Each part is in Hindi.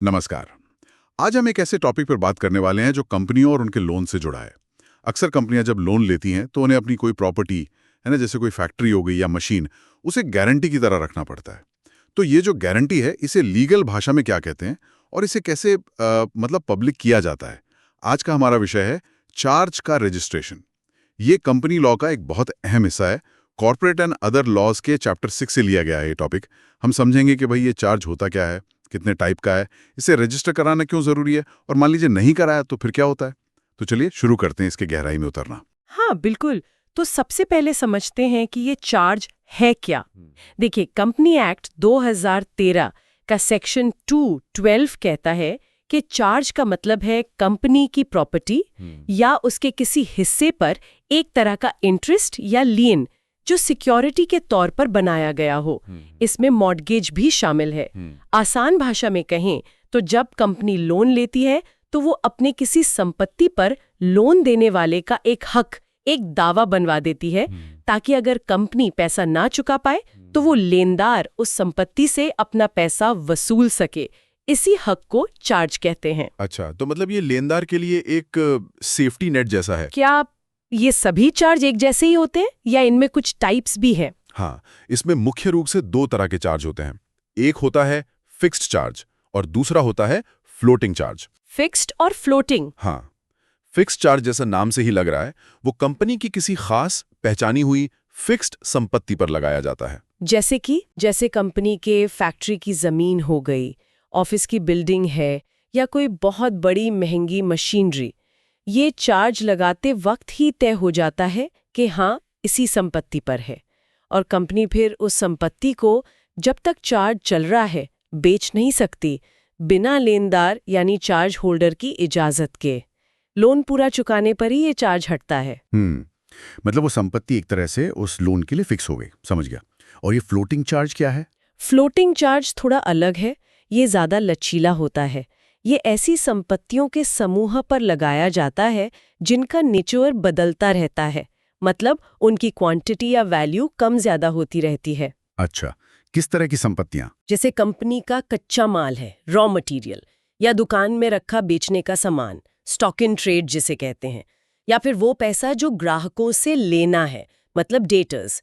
नमस्कार। आज हम एक ऐसे टॉपिक पर बात करने वाले हैं जो कंपनियों और उनके लोन से जुड़ा है। अक्सर कंपनियां जब लोन लेती हैं तो उन्हें अपनी कोई प्रॉपर्टी है ना, जैसे कोई फैक्ट्री हो गई या मशीन, उसे गारंटी की तरह रखना पड़ता है। तो ये जो गारंटी है, इसे लीगल भाषा में क्या कहते हैं और इसे कैसे मतलब पब्लिक किया जाता है? आज का हमारा विषय है चार्ज का रजिस्ट्रेशन। ये कंपनी लॉ का एक बहुत अहम हिस्सा है। कॉर्पोरेट एंड अदर लॉज के चैप्टर 6 से लिया गया है ये टॉपिक। हम समझेंगे कि भाई ये चार्ज होता क्या है, कितने टाइप का है, इसे रजिस्टर कराना क्यों जरूरी है, और मान लीजिए नहीं कराया तो फिर क्या होता है। तो चलिए शुरू करते हैं इसके गहराई में उतरना। हाँ बिल्कुल। तो सबसे पहले समझते हैं कि ये चार्ज है क्या। देखिए, कंपनी एक्ट 2013 का सेक्शन 212 कहता है कि चार्ज का मतलब है कंपनी की प्रॉपर्टी या उसके किसी हिस्से पर एक तरह का इंटरेस्ट या लीन जो सिक्योरिटी के तौर पर बनाया गया हो। इसमें मॉर्गेज भी शामिल है। आसान भाषा में कहें तो जब कंपनी लोन लेती है तो वो अपने किसी संपत्ति पर लोन देने वाले का एक हक, एक दावा बनवा देती है, ताकि अगर कंपनी पैसा ना चुका पाए तो वो लेनदार उस संपत्ति से अपना पैसा वसूल सके। इसी हक को चार्ज कहते हैं। अच्छा, तो मतलब ये लेनदार के लिए एक सेफ्टी नेट जैसा है। क्या ये सभी चार्ज एक जैसे ही होते हैं या इनमें कुछ टाइप्स भी हैं? हाँ, इसमें मुख्य रूप से दो तरह के चार्ज होते हैं। एक होता है फिक्स्ड चार्ज और दूसरा होता है फ्लोटिंग चार्ज। फिक्स्ड और फ्लोटिंग। हाँ, फिक्स्ड चार्ज जैसा नाम से ही लग रहा है, वो कंपनी की किसी खास पहचानी हुई फिक्स्ड संपत्ति पर लगाया जाता है। जैसे कंपनी के फैक्ट्री की जमीन हो गई, ऑफिस की बिल्डिंग है या कोई बहुत बड़ी महंगी मशीनरी। ये चार्ज लगाते वक्त ही तय हो जाता है कि हाँ, इसी संपत्ति पर है, और कंपनी फिर उस संपत्ति को जब तक चार्ज चल रहा है बेच नहीं सकती बिना लेनदार यानी चार्ज होल्डर की इजाजत के। लोन पूरा चुकाने पर ही ये चार्ज हटता है। मतलब वो संपत्ति एक तरह से उस लोन के लिए फिक्स हो गई, समझ गया। और ये फ्लोटिंग चार्ज क्या है? फ्लोटिंग चार्ज थोड़ा अलग है। ये ज्यादा लचीला होता है। ये ऐसी संपत्तियों के समूह पर लगाया जाता है जिनका नेचर बदलता रहता है, मतलब उनकी क्वांटिटी या वैल्यू कम ज्यादा होती रहती है। अच्छा, किस तरह की संपत्तियां? जैसे कंपनी का कच्चा माल है, रॉ मटेरियल, या दुकान में रखा बेचने का सामान, स्टॉक इन ट्रेड जिसे कहते हैं, या फिर वो पैसा जो ग्राहकों से लेना है, मतलब डेटर्स।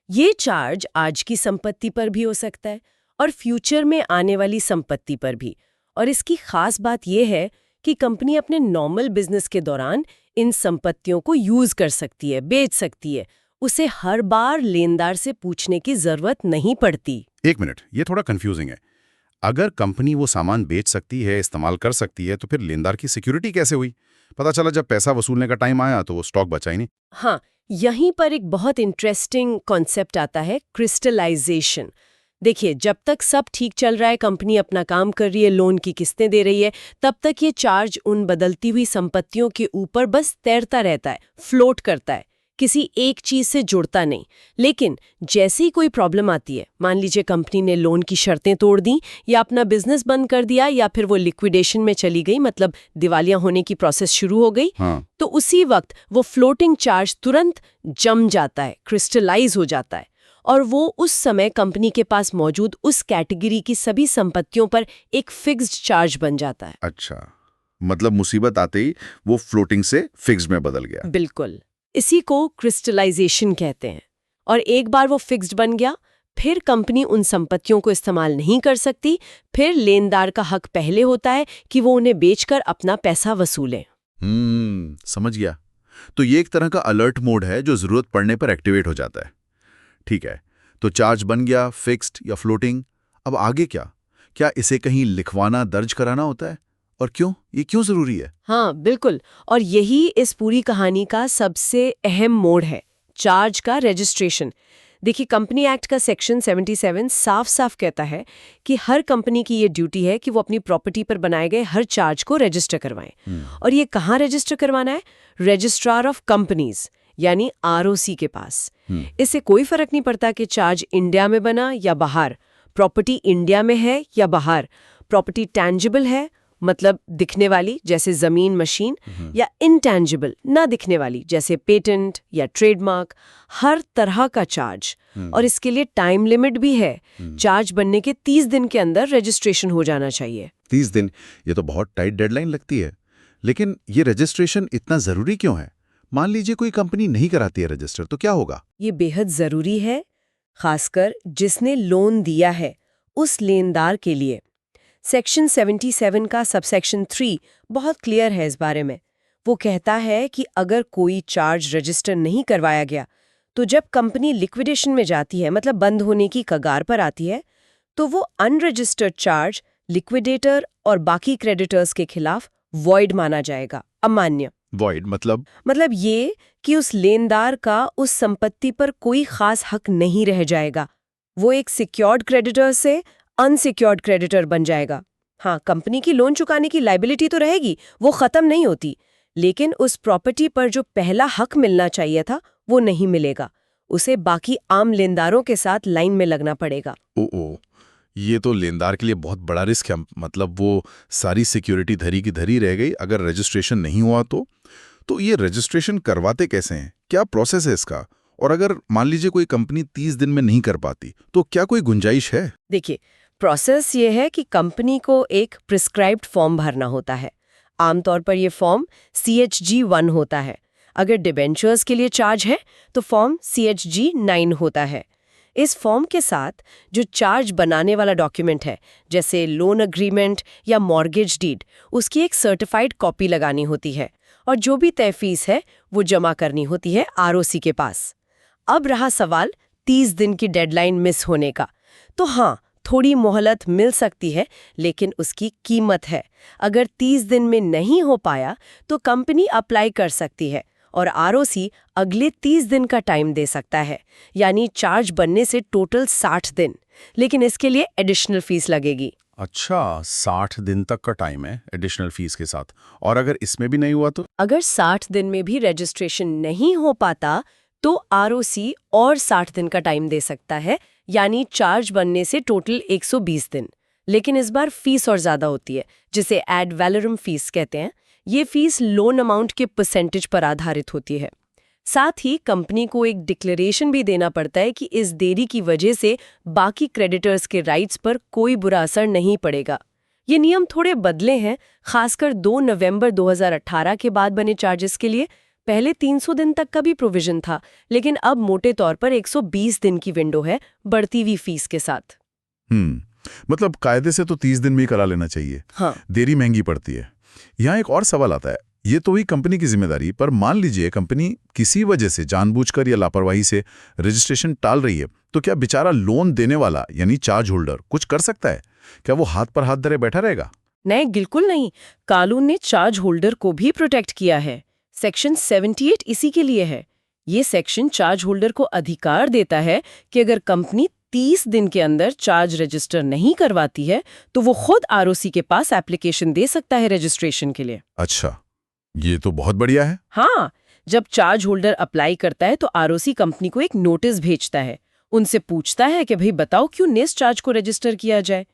ये चार्ज आज की संपत्ति पर भी हो सकता है और फ्यूचर में आने वाली संपत्ति पर भी। और इसकी खास बात यह है कि कंपनी अपने नॉर्मल बिजनेस के दौरान इन संपत्तियों को यूज कर सकती है, बेच सकती है। उसे हर बार लेनदार से पूछने की जरूरत नहीं पड़ती। एक मिनट, ये थोड़ा कंफ्यूजिंग है। अगर कंपनी वो सामान बेच सकती है, इस्तेमाल कर सकती है, तो फिर लेनदार की सिक्योरिटी कैसे हुई? पता चला जब पैसा वसूलने का टाइम आया तो वो स्टॉक बचा ही नहीं। हाँ, यहीं पर एक बहुत इंटरेस्टिंग कॉन्सेप्ट आता है, क्रिस्टलाइजेशन। देखिए, जब तक सब ठीक चल रहा है, कंपनी अपना काम कर रही है, लोन की किस्तें दे रही है, तब तक ये चार्ज उन बदलती हुई संपत्तियों के ऊपर बस तैरता रहता है, फ्लोट करता है, किसी एक चीज से जुड़ता नहीं। लेकिन जैसे ही कोई प्रॉब्लम आती है, मान लीजिए कंपनी ने लोन की शर्तें तोड़ दी या अपना बिजनेस बंद कर दिया या फिर वो लिक्विडेशन में चली गई, मतलब दिवालिया होने की प्रोसेस शुरू हो गई, तो उसी वक्त वो फ्लोटिंग चार्ज तुरंत जम जाता है, क्रिस्टलाइज हो जाता है, और वो उस समय कंपनी के पास मौजूद उस कैटेगरी की सभी संपत्तियों पर एक फिक्स्ड चार्ज बन जाता है। अच्छा, मतलब मुसीबत आते ही वो फ्लोटिंग से फिक्स्ड में बदल गया। बिल्कुल, इसी को क्रिस्टलाइजेशन कहते हैं। और एक बार वो फिक्स्ड बन गया, फिर कंपनी उन संपत्तियों को इस्तेमाल नहीं कर सकती। फिर लेनदार का हक पहले होता है कि वो उन्हें बेचकर अपना पैसा वसूले। समझ गया। तो ये एक तरह का अलर्ट मोड है जो जरूरत पड़ने पर एक्टिवेट हो जाता है। ठीक है, तो चार्ज बन गया, फिक्स्ड या फ्लोटिंग। अब आगे क्या? क्या इसे कहीं लिखवाना, दर्ज कराना होता है? और क्यों? ये क्यों जरूरी है? हाँ बिल्कुल, और यही इस पूरी कहानी का सबसे अहम मोड़ है, चार्ज का रजिस्ट्रेशन। देखिए, कंपनी एक्ट का सेक्शन 77 साफ साफ कहता है कि हर कंपनी की ये ड्यूटी है कि वो अपनी प्रॉपर्टी पर बनाए गए हर चार्ज को रजिस्टर करवाएं। और ये कहाँ रजिस्टर करवाना है? रजिस्ट्रार ऑफ कंपनीज यानी ROC के पास। इससे कोई फर्क नहीं पड़ता कि चार्ज इंडिया में बना या बाहर, प्रॉपर्टी इंडिया में है या बाहर, प्रॉपर्टी टैंजिबल है मतलब दिखने वाली जैसे जमीन, मशीन, या इनटैंजिबल ना दिखने वाली जैसे पेटेंट या ट्रेडमार्क। हर तरह का चार्ज, और इसके लिए टाइम लिमिट भी है। चार्ज बनने के 30 दिन के अंदर रजिस्ट्रेशन हो जाना चाहिए। 30 दिन, ये तो बहुत टाइट डेडलाइन लगती है। लेकिन ये रजिस्ट्रेशन इतना जरूरी क्यों है? मान लीजिए कोई कंपनी नहीं कराती है रजिस्टर, तो क्या होगा? ये बेहद जरूरी है, खासकर जिसने लोन दिया है उस लेनदार के लिए। सेक्शन 77 का सबसेक्शन 3 बहुत क्लियर है इस बारे में। वो कहता है कि अगर कोई चार्ज रजिस्टर नहीं करवाया गया, तो जब कंपनी लिक्विडेशन में जाती है, मतलब बंद होने की कगार पर आती है, तो वो अनरजिस्टर्ड चार्ज लिक्विडेटर और बाकी क्रेडिटर्स के खिलाफ वॉइड माना जाएगा, अमान्य। वॉइड मतलब ये कि उस लेनदार का उस संपत्ति पर कोई खास हक नहीं रह जाएगा। वो एक सिक्योर्ड क्रेडिटर से अनसिक्योर्ड क्रेडिटर बन जाएगा। हाँ, कंपनी की लोन चुकाने की लायबिलिटी तो रहेगी, वो खत्म नहीं होती, लेकिन उस प्रॉपर्टी पर जो पहला हक मिलना चाहिए था वो नहीं मिलेगा। उसे बाकी आम लेनदारों के साथ लाइन में लगना पड़ेगा। ओ, ये तो लेनदार के लिए बहुत बड़ा रिस्क है। मतलब वो सारी सिक्योरिटी धरी की धरी रह गई अगर रजिस्ट्रेशन नहीं हुआ तो ये रजिस्ट्रेशन करवाते कैसे हैं? क्या प्रोसेस है इसका? और अगर मान लीजिए कोई कंपनी 30 दिन में नहीं कर पाती, तो क्या कोई गुंजाइश है? देखिए, प्रोसेस ये है कि कंपनी को एक प्रिस्क्राइब्ड फॉर्म भरना होता है। आमतौर पर ये फॉर्म CHG-1 होता है। अगर डिबेंचर्स के लिए चार्ज है तो फॉर्म CHG-9 होता है। इस फॉर्म के साथ जो चार्ज बनाने वाला डॉक्यूमेंट है, जैसे लोन अग्रीमेंट या मॉर्गेज डीड, उसकी एक सर्टिफाइड कॉपी लगानी होती है और जो भी तय फीस है वो जमा करनी होती है ROC के पास। अब रहा सवाल 30 दिन की डेडलाइन मिस होने का। तो हाँ, थोड़ी मोहलत मिल सकती है, लेकिन उसकी कीमत है। अगर 30 दिन में नहीं हो पाया तो कंपनी अप्लाई कर सकती है और ROC अगले 30 दिन का टाइम दे सकता है, यानी चार्ज बनने से टोटल 60 दिन। लेकिन इसके लिए एडिशनल फीस लगेगी। अच्छा, 60 दिन तक का टाइम है एडिशनल फीस के साथ। और अगर इसमें भी नहीं हुआ तो? अगर 60 दिन में भी रजिस्ट्रेशन नहीं हो पाता तो ROC और 60 दिन का टाइम दे सकता है, यानी चार्ज बनने से टोटल 120 दिन। लेकिन इस बार फीस और ज्यादा होती है, जिसे एड वैलोरम फीस कहते हैं। ये फीस लोन अमाउंट के परसेंटेज पर आधारित होती है। साथ ही कंपनी को एक डिक्लेरेशन भी देना पड़ता है कि इस देरी की वजह से बाकी क्रेडिटर्स के राइट्स पर कोई बुरा असर नहीं पड़ेगा। ये नियम थोड़े बदले हैं, खासकर 2 नवंबर 2018 के बाद बने चार्जेस के लिए। पहले 300 दिन तक का भी प्रोविजन था, लेकिन अब मोटे तौर पर 120 दिन की विंडो है, बढ़ती हुई फीस के साथ। मतलब कायदे से तो 30 दिन में ही करा लेना चाहिए। हाँ। देरी महंगी पड़ती है। यहाँ एक और सवाल आता है, ये तो हुई कंपनी की जिम्मेदारी, पर मान लीजिए कंपनी किसी वजह से जानबूझकर या लापरवाही से रजिस्ट्रेशन टाल रही है, तो क्या बेचारा लोन देने वाला यानी चार्ज होल्डर कुछ कर सकता है? क्या वो हाथ पर हाथ धरे बैठा रहेगा? नहीं, बिल्कुल नहीं। कानून ने चार्ज होल्डर को भी प्रोटेक्ट किया है। सेक्शन 78 इसी के लिए है। ये सेक्शन चार्ज होल्डर को अधिकार देता है कि अगर कंपनी 30 दिन के अंदर चार्ज रजिस्टर नहीं करवाती है तो वो खुद ROC के पास एप्लीकेशन दे सकता है रजिस्ट्रेशन के लिए। अच्छा, ये तो बहुत बढ़िया है। हाँ, जब चार्ज होल्डर अप्लाई करता है तो ROC कंपनी को एक नोटिस भेजता है। उनसे पूछता है कि भाई बताओ क्यों नेस चार्ज को रजिस्टर किया जाए।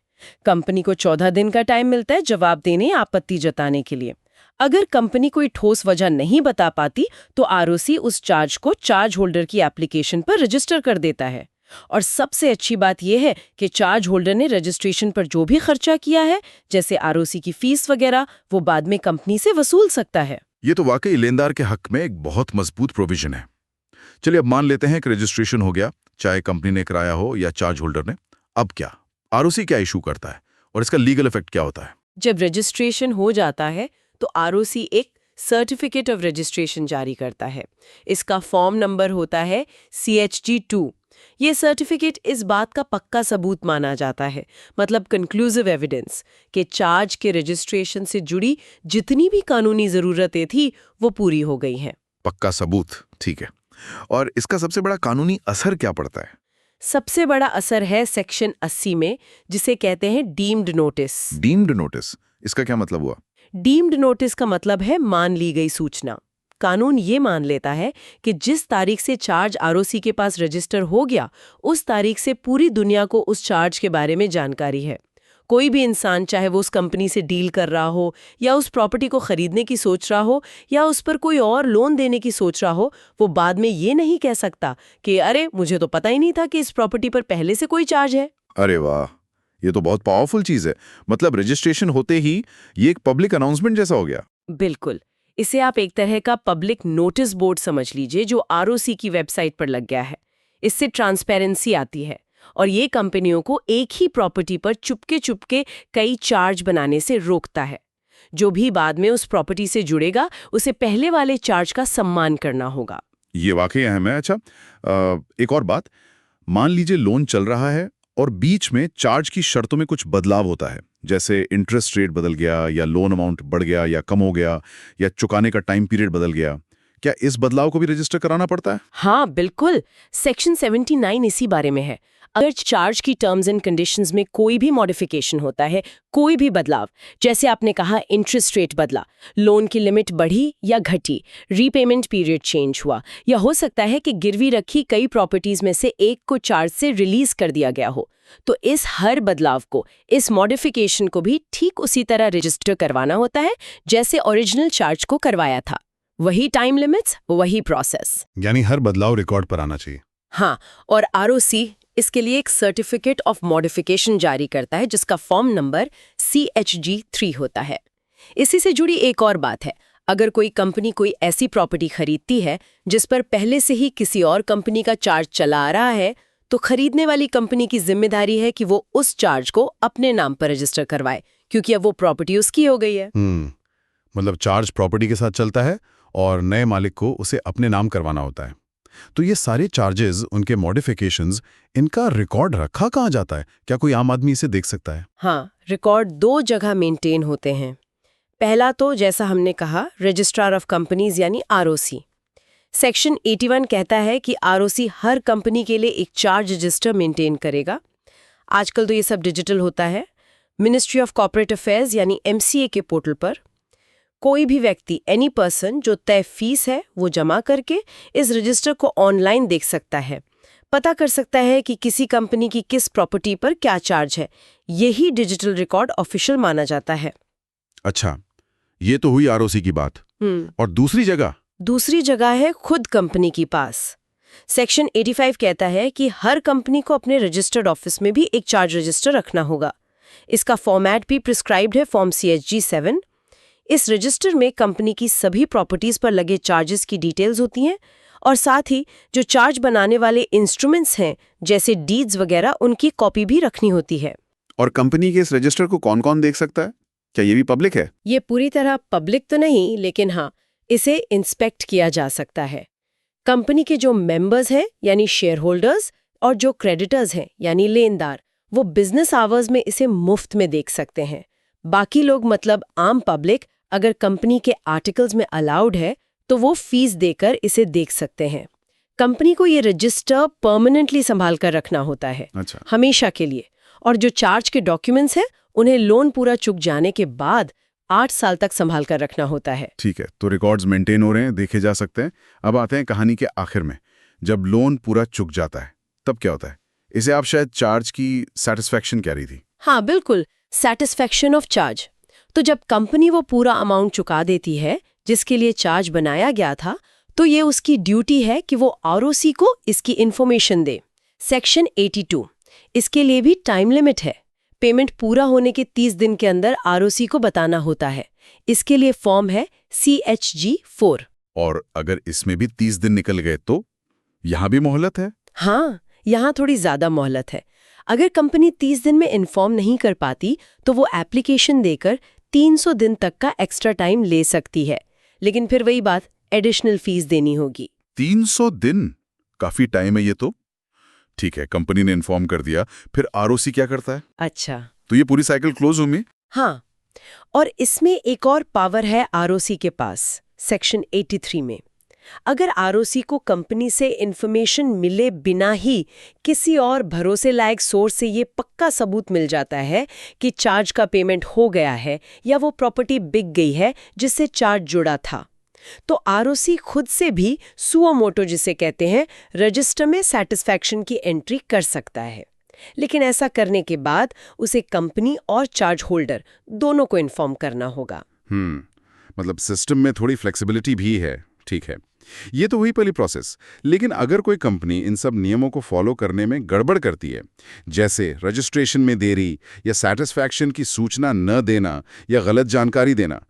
कंपनी को 14 दिन का टाइम मिलता है जवाब देने या आपत्ति जताने के लिए। अगर कंपनी कोई ठोस वजह नहीं बता पाती तो ROC उस चार्ज को चार्ज होल्डर की एप्लीकेशन पर रजिस्टर कर देता है। और सबसे अच्छी बात यह है कि चार्ज होल्डर ने रजिस्ट्रेशन पर जो भी खर्चा किया है, जैसे ROC की फीस वगैरह, वो बाद में कंपनी से वसूल सकता है। ये तो वाकई लेनदार के हक में एक बहुत मजबूत प्रोविजन है। चलिए, अब मान लेते हैं कि रजिस्ट्रेशन हो गया, चाहे कंपनी ने कराया हो या चार्ज होल्डर ने। अब क्या ROC क्या इशू करता है और इसका लीगल इफेक्ट क्या होता है? जब रजिस्ट्रेशन हो जाता है तो ROC एक सर्टिफिकेट ऑफ रजिस्ट्रेशन जारी करता है। इसका फॉर्म नंबर होता है CHG-2। ये सर्टिफिकेट इस बात का पक्का सबूत माना जाता है, मतलब कंक्लूसिव एविडेंस, कि चार्ज के रजिस्ट्रेशन से जुड़ी जितनी भी कानूनी जरूरतें थी वो पूरी हो गई हैं। पक्का सबूत, ठीक है। और इसका सबसे बड़ा कानूनी असर क्या पड़ता है? सबसे बड़ा असर है सेक्शन 80 में, जिसे कहते हैं डीम्ड नोटिस। डीम्ड नोटिस, इसका क्या मतलब हुआ? डीम्ड नोटिस का मतलब है मान ली गई सूचना। कानून ये मान लेता है कि जिस तारीख से चार्ज ROC के पास रजिस्टर हो गया, उस तारीख से पूरी दुनिया को उस चार्ज के बारे में जानकारी है। कोई भी इंसान, चाहे वो उस कंपनी से डील कर रहा हो या उस प्रॉपर्टी को खरीदने की सोच रहा हो या उस पर कोई और लोन देने की सोच रहा हो, वो बाद में ये नहीं कह सकता कि अरे मुझे तो पता ही नहीं था कि इस प्रॉपर्टी पर पहले से कोई चार्ज है। अरे वाह, ये तो बहुत पावरफुल चीज है। मतलब रजिस्ट्रेशन होते ही ये एक पब्लिक अनाउंसमेंट जैसा हो गया। बिल्कुल, इसे आप एक तरह का पब्लिक नोटिस बोर्ड समझ लीजिए जो आरओसी की वेबसाइट पर लग गया है। इससे ट्रांसपेरेंसी आती है और ये कंपनियों को एक ही प्रॉपर्टी पर चुपके कई चार्ज बनाने से रोकता है। जो भी बाद में उस प्रॉपर्टी से जुड़ेगा उसे पहले वाले चार्ज का सम्मान करना होगा। ये वाकई अहम है। अच्छा, एक और बात, मान लीजिए लोन चल रहा है और बीच में चार्ज की शर्तों में कुछ बदलाव होता है, जैसे इंटरेस्ट रेट बदल गया या लोन अमाउंट बढ़ गया या कम हो गया या चुकाने का टाइम पीरियड बदल गया, क्या इस बदलाव को भी रजिस्टर कराना पड़ता है? हाँ बिल्कुल, सेक्शन 79 इसी बारे में है। अगर चार्ज की टर्म्स एंड कंडीशंस में कोई भी मॉडिफिकेशन होता है, कोई भी बदलाव, जैसे आपने कहा इंटरेस्ट रेट बदला, लोन की लिमिट बढ़ी या घटी, रीपेमेंट पीरियड चेंज हुआ, या हो सकता है कि गिरवी रखी कई प्रॉपर्टीज में से एक को चार्ज से रिलीज कर दिया गया हो, तो इस हर बदलाव को, इस मॉडिफिकेशन को भी ठीक उसी तरह रजिस्टर करवाना होता है जैसे ओरिजिनल चार्ज को करवाया था। वही टाइम लिमिट्स, वही प्रोसेस। यानी हर बदलाव रिकॉर्ड पर आना चाहिए। हाँ, और आरओसी इसके लिए एक सर्टिफिकेट ऑफ मॉडिफिकेशन जारी करता है जिसका फॉर्म नंबर CHG3 होता है। इसी से जुड़ी एक और बात है, अगर कोई कंपनी कोई ऐसी प्रॉपर्टी खरीदती है जिस पर पहले से ही किसी और कंपनी का चार्ज चला आ रहा है, तो खरीदने वाली कंपनी की जिम्मेदारी है कि वो उस चार्ज को अपने नाम पर रजिस्टर करवाए, क्योंकि अब वो प्रॉपर्टी उसकी हो गई है। मतलब चार्ज प्रॉपर्टी के साथ चलता है और नए मालिक को उसे अपने नाम करवाना होता है। तो ये सारे चार्जेस, उनके मॉडिफिकेशंस, इनका रिकॉर्ड रखा कहाँ जाता है? क्या कोई आम आदमी इसे देख सकता है? हाँ, रिकॉर्ड 2 जगह मेंटेन होते हैं। पहला तो जैसा हमने कहा, रजिस्ट्रार ऑफ कंपनीज यानी आरओसी। सेक्शन 81 कहता है कि आरओसी हर कंपनी के लिए एक चार्ज रजिस्टर मेंटेन करेगा। आजकल तो ये सब डिजिटल होता है। मिनिस्ट्री ऑफ कॉर्पोरेट अफेयर्स यानी MCA के पोर्टल पर कोई भी व्यक्ति, एनी पर्सन, जो तय फीस है वो जमा करके इस रजिस्टर को ऑनलाइन देख सकता है, पता कर सकता है कि किसी कंपनी की किस प्रॉपर्टी पर क्या चार्ज है। यही डिजिटल रिकॉर्ड ऑफिशियल माना जाता है। अच्छा, ये तो हुई आरओसी की बात। और दूसरी जगह है खुद कंपनी के पास। सेक्शन 85 कहता है कि हर कंपनी को अपने रजिस्टर्ड ऑफिस में भी एक चार्ज रजिस्टर रखना होगा। इसका फॉर्मेट भी प्रिस्क्राइब्ड है, फॉर्म CHG7। इस रजिस्टर में कंपनी की सभी प्रॉपर्टीज पर लगे चार्जेस की डिटेल्स होती हैं और साथ ही जो चार्ज बनाने वाले इंस्ट्रूमेंट्स हैं जैसे डीड्स वगैरह, उनकी कॉपी भी रखनी होती है। और कंपनी के इस रजिस्टर को कौन-कौन देख सकता है? क्या ये भी पब्लिक है? ये पूरी तरह पब्लिक तो नहीं, लेकिन हाँ, इसे इंस्पेक्ट किया जा सकता है। कंपनी के जो मेंबर्स हैं यानी शेयर होल्डर्स और जो क्रेडिटर्स हैं यानी लेनदार, वो बिजनेस आवर्स में इसे मुफ्त में देख सकते हैं। बाकी लोग, मतलब आम पब्लिक, अगर कंपनी के आर्टिकल्स में अलाउड है तो वो फीस देकर इसे देख सकते हैं। कंपनी को ये रजिस्टर परमानेंटली संभाल कर रखना होता है। अच्छा। हमेशा के लिए। और जो चार्ज के डॉक्यूमेंट्स हैं उन्हें लोन पूरा चुक जाने के बाद 8 साल तक संभाल कर रखना होता है। ठीक है, तो रिकॉर्ड्स मेंटेन हो रहे हैं, देखे जा सकते हैं। अब आते हैं कहानी के आखिर में। जब लोन पूरा चुक जाता है तब क्या होता है? इसे आप शायद चार्ज की सेटिस्फैक्शन कह रही थी। हाँ बिल्कुल, सेटिस्फैक्शन ऑफ चार्ज। तो जब कंपनी वो पूरा अमाउंट चुका देती है जिसके लिए चार्ज बनाया गया था, तो ये उसकी ड्यूटी है कि वो आरओसी को इसकी इन्फॉर्मेशन दे। सेक्शन 82, इसके लिए भी टाइम लिमिट है। पेमेंट पूरा होने के 30 दिन के अंदर आरओसी को बताना होता है। इसके लिए फॉर्म है CHG4। और अगर इसमें भी 30 दिन निकल गए तो यहां भी मोहलत है? हाँ, यहाँ थोड़ी ज्यादा मोहलत है। अगर कंपनी 30 दिन में इन्फॉर्म नहीं कर पाती तो वो एप्लीकेशन देकर 300 दिन तक का एक्स्ट्रा टाइम ले सकती है, लेकिन फिर वही बात, एडिशनल फीस देनी होगी। 300 दिन? काफी टाइम है ये तो। ठीक है, कंपनी ने इन्फॉर्म कर दिया, फिर आरओसी क्या करता है? अच्छा, तो ये पूरी साइकिल क्लोज होगी? हाँ, और इसमें एक और पावर है आरओसी के पास, सेक्शन 83 में। अगर आरओसी को कंपनी से इन्फॉर्मेशन मिले बिना ही किसी और भरोसे लायक सोर्स से ये पक्का सबूत मिल जाता है कि चार्ज का पेमेंट हो गया है या वो प्रॉपर्टी बिक गई है जिससे चार्ज जुड़ा था, तो आरओसी खुद से भी सुओ मोटो, जिसे कहते हैं, रजिस्टर में सेटिस्फैक्शन की एंट्री कर सकता है। लेकिन ऐसा करने के बाद उसे कंपनी और चार्ज होल्डर दोनों को इन्फॉर्म करना होगा। मतलब सिस्टम में थोड़ी फ्लेक्सिबिलिटी भी है। ठीक है, ये तो हुई पहली प्रोसेस। लेकिन अगर कोई कंपनी इन सब नियमों को फॉलो करने में गड़बड़ करती है, जैसे रजिस्ट्रेशन में देरी या सैटिस्फैक्शन की सूचना न देना या गलत जानकारी देना,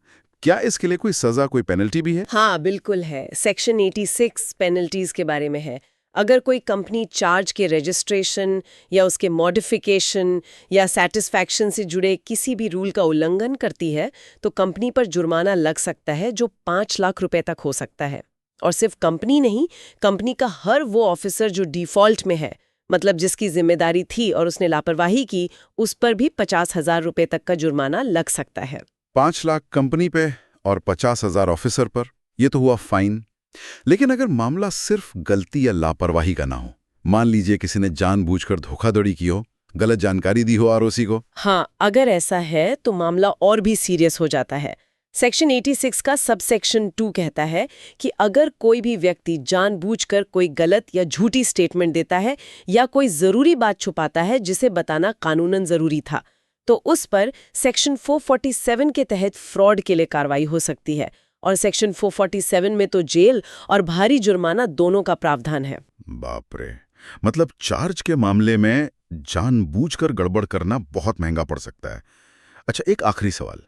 क्या इसके लिए कोई सजा, कोई पेनल्टी भी है? हाँ, बिल्कुल है। सेक्शन 86 पेनल्टीज के बारे में है। अगर कोई कंपनी चार्ज के रजिस्ट्रेशन या उसके मॉडिफिकेशन या सैटिस्फैक्शन से जुड़े किसी भी रूल का उल्लंघन करती है, तो कंपनी पर जुर्माना लग सकता है जो 5 लाख रुपए तक हो सकता है। और सिर्फ कंपनी नहीं, कंपनी का हर वो ऑफिसर जो डिफॉल्ट में है, मतलब जिसकी जिम्मेदारी थी और उसने लापरवाही की, उस पर भी 50,000 रुपए तक का जुर्माना लग सकता है। 5 लाख कंपनी पे और 50,000 ऑफिसर पर, ये तो हुआ फाइन। लेकिन अगर मामला सिर्फ गलती या लापरवाही का ना हो, मान लीजिए किसी ने जानबूझकर धोखाधड़ी की हो, गलत जानकारी दी हो आरओसी को। हाँ, अगर ऐसा है तो मामला और भी सीरियस हो जाता है। सेक्शन 86 का सबसेक्शन 2 कहता है कि अगर कोई भी व्यक्ति जानबूझकर कोई गलत या झूठी स्टेटमेंट देता है या कोई जरूरी बात छुपाता है जिसे बताना कानूनन जरूरी था, तो उस पर सेक्शन 447 के तहत फ्रॉड के लिए कार्रवाई हो सकती है। और सेक्शन 447 में तो जेल और भारी जुर्माना दोनों का प्रावधान है। बाप रे, मतलब चार्ज के मामले में जानबूझकर गड़बड़ करना बहुत महंगा पड़ सकता है। अच्छा, एक आखिरी सवाल,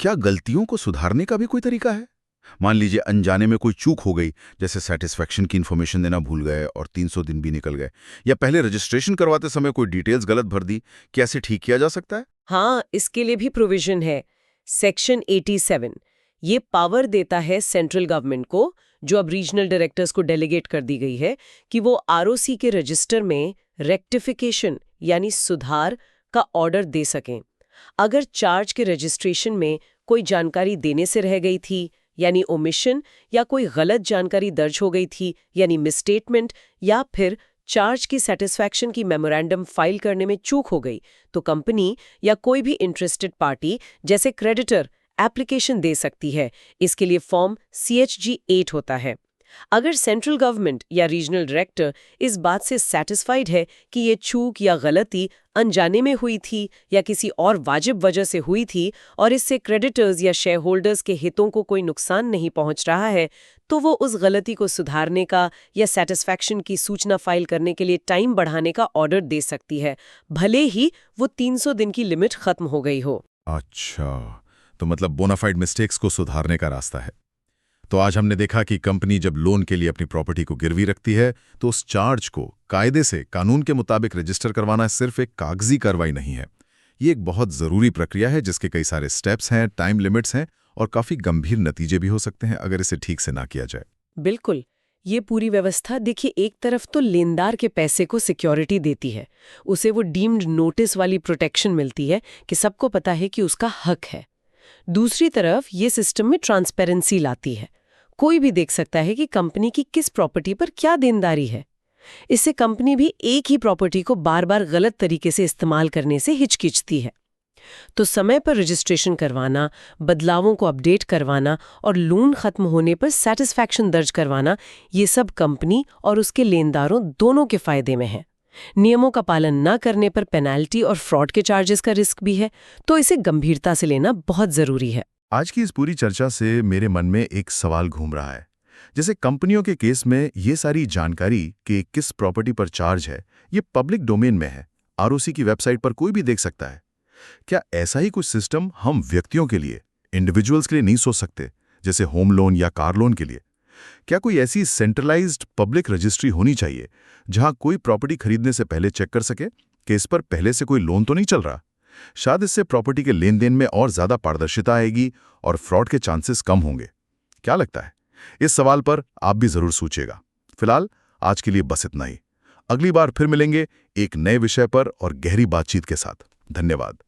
क्या गलतियों को सुधारने का भी कोई तरीका है? मान लीजिए अनजाने में कोई चूक हो गई, जैसे सैटिस्फैक्शन की इन्फॉर्मेशन देना भूल गए और 300 दिन भी निकल गए, या पहले रजिस्ट्रेशन करवाते समय कोई डिटेल्स गलत भर दी, क्या इसे ठीक किया जा सकता है? हाँ, इसके लिए भी प्रोविजन है। सेक्शन 87 ये पावर देता है सेंट्रल गवर्नमेंट को, जो अब रीजनल डायरेक्टर्स को डेलीगेट कर दी गई है, कि वो आरओसी के रजिस्टर में रेक्टिफिकेशन यानी सुधार का ऑर्डर दे सकें। अगर चार्ज के रजिस्ट्रेशन में कोई जानकारी देने से रह गई थी यानी ओमिशन, या कोई गलत जानकारी दर्ज हो गई थी यानी मिसस्टेटमेंट, या फिर चार्ज की सैटिस्फैक्शन की मेमोरेंडम फाइल करने में चूक हो गई, तो कंपनी या कोई भी इंटरेस्टेड पार्टी जैसे क्रेडिटर एप्लीकेशन दे सकती है। इसके लिए फॉर्म CHG 8 होता है। अगर सेंट्रल गवर्नमेंट या रीजनल डायरेक्टर इस बात से सैटिस्फाइड है कि ये चूक या गलती अनजाने में हुई थी या किसी और वाजिब वजह से हुई थी और इससे क्रेडिटर्स या शेयर होल्डर्स के हितों को कोई नुकसान नहीं पहुंच रहा है, तो वो उस गलती को सुधारने का या सैटिस्फैक्शन की सूचना फाइल करने के लिए टाइम बढ़ाने का ऑर्डर दे सकती है, भले ही वो 300 दिन की लिमिट खत्म हो गई हो। अच्छा, तो मतलब बोनाफाइड मिस्टेक्स को सुधारने का रास्ता है। तो आज हमने देखा कि कंपनी जब लोन के लिए अपनी प्रॉपर्टी को गिरवी रखती है, तो उस चार्ज को कायदे से कानून के मुताबिक रजिस्टर करवाना सिर्फ एक कागजी कार्रवाई नहीं है। ये एक बहुत ज़रूरी प्रक्रिया है जिसके कई सारे स्टेप्स हैं, टाइम लिमिट्स हैं और काफ़ी गंभीर नतीजे भी हो सकते हैं अगर इसे ठीक से ना किया जाए। बिल्कुल, ये पूरी व्यवस्था देखिए, एक तरफ तो लेनदार के पैसे को सिक्योरिटी देती है, उसे वो डीम्ड नोटिस वाली प्रोटेक्शन मिलती है कि सबको पता है कि उसका हक है। दूसरी तरफ ये सिस्टम में ट्रांसपेरेंसी लाती है, कोई भी देख सकता है कि कंपनी की किस प्रॉपर्टी पर क्या देनदारी है। इससे कंपनी भी एक ही प्रॉपर्टी को बार बार गलत तरीके से इस्तेमाल करने से हिचकिचती है। तो समय पर रजिस्ट्रेशन करवाना, बदलावों को अपडेट करवाना और लोन खत्म होने पर सैटिस्फैक्शन दर्ज करवाना, ये सब कंपनी और उसके लेनदारों दोनों के फायदे में है। नियमों का पालन न करने पर पेनाल्टी और फ्रॉड के चार्जेस का रिस्क भी है, तो इसे गंभीरता से लेना बहुत जरूरी है। आज की इस पूरी चर्चा से मेरे मन में एक सवाल घूम रहा है। जैसे कंपनियों के केस में ये सारी जानकारी कि किस प्रॉपर्टी पर चार्ज है, ये पब्लिक डोमेन में है, आरओसी की वेबसाइट पर कोई भी देख सकता है। क्या ऐसा ही कुछ सिस्टम हम व्यक्तियों के लिए, इंडिविजुअल्स के लिए नहीं सोच सकते, जैसे होम लोन या कार लोन के लिए? क्या कोई ऐसी सेंट्रलाइज्ड पब्लिक रजिस्ट्री होनी चाहिए जहां कोई प्रॉपर्टी खरीदने से पहले चेक कर सके कि इस पर पहले से कोई लोन तो नहीं चल रहा? शायद इससे प्रॉपर्टी के लेन देन में और ज्यादा पारदर्शिता आएगी और फ्रॉड के चांसेस कम होंगे। क्या लगता है? इस सवाल पर आप भी जरूर सोचिएगा। फिलहाल आज के लिए बस इतना ही। अगली बार फिर मिलेंगे एक नए विषय पर और गहरी बातचीत के साथ। धन्यवाद।